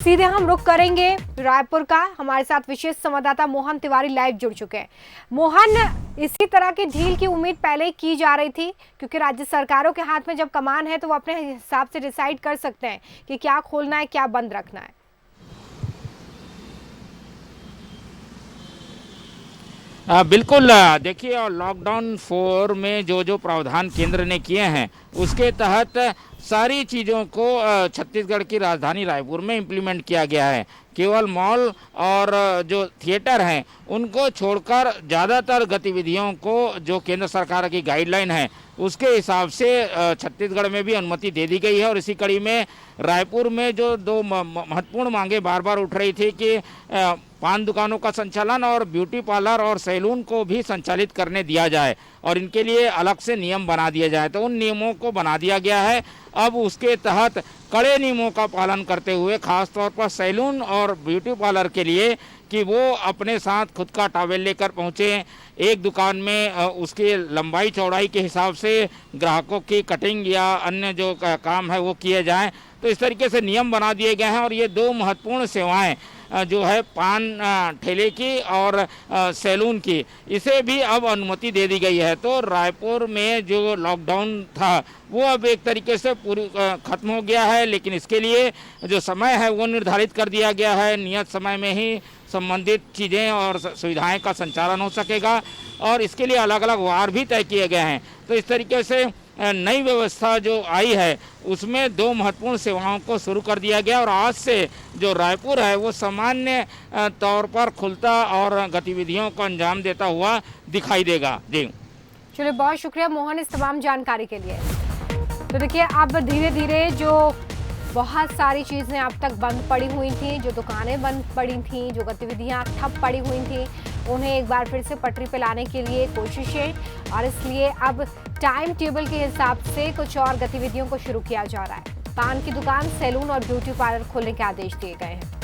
सीधे हम रुख करेंगे रायपुर का। हमारे साथ विशेष संवाददाता मोहन तिवारी लाइव जुड़ चुके हैं। मोहन, इसी तरह की ढील की उम्मीद पहले ही की जा रही थी, क्योंकि राज्य सरकारों के हाथ में जब कमान है तो वो अपने हिसाब से डिसाइड कर सकते हैं कि क्या खोलना है, क्या बंद रखना है। बिल्कुल। देखिए, और लॉकडाउन 4 में जो जो प्रावधान केंद्र ने किए हैं उसके तहत सारी चीज़ों को छत्तीसगढ़ की राजधानी रायपुर में इम्प्लीमेंट किया गया है। केवल मॉल और जो थिएटर हैं उनको छोड़कर ज़्यादातर गतिविधियों को जो केंद्र सरकार की गाइडलाइन है उसके हिसाब से छत्तीसगढ़ में भी अनुमति दे दी गई है। और इसी कड़ी में रायपुर में जो दो महत्वपूर्ण मांगे बार बार उठ रही थी कि पान दुकानों का संचालन और ब्यूटी पार्लर और सैलून को भी संचालित करने दिया जाए और इनके लिए अलग से नियम बना दिए जाए, तो उन नियमों को बना दिया गया है। अब उसके तहत कड़े नियमों का पालन करते हुए खास तौर पर सैलून और ब्यूटी पार्लर के लिए कि वो अपने साथ खुद का टॉवेल लेकर पहुँचे, एक दुकान में उसकी लंबाई चौड़ाई के हिसाब से ग्राहकों की कटिंग या अन्य जो काम है वो किए जाएं। तो इस तरीके से नियम बना दिए गए हैं और ये दो महत्वपूर्ण सेवाएं जो है पान ठेले की और सैलून की, इसे भी अब अनुमति दे दी गई है। तो रायपुर में जो लॉकडाउन था वो अब एक तरीके से पूरी ख़त्म हो गया है, लेकिन इसके लिए जो समय है वो निर्धारित कर दिया गया है। नियत समय में ही संबंधित चीज़ें और सुविधाएं का संचालन हो सकेगा और इसके लिए अलग अलग वार भी तय किए गए हैं। तो इस तरीके से नई व्यवस्था जो आई है उसमें दो महत्वपूर्ण सेवाओं को शुरू कर दिया गया और आज से जो रायपुर है वो सामान्य तौर पर खुलता और गतिविधियों को अंजाम देता हुआ दिखाई देगा। जी चलिए, बहुत शुक्रिया मोहन इस तमाम जानकारी के लिए। तो देखिए, अब धीरे धीरे जो बहुत सारी चीज़ें अब तक बंद पड़ी हुई थी, जो दुकानें बंद पड़ी थी, जो गतिविधियां ठप पड़ी हुई थी, उन्हें एक बार फिर से पटरी पे लाने के लिए कोशिशें, और इसलिए अब टाइम टेबल के हिसाब से कुछ और गतिविधियों को शुरू किया जा रहा है। पान की दुकान, सैलून और ब्यूटी पार्लर खोलने के आदेश दिए गए हैं।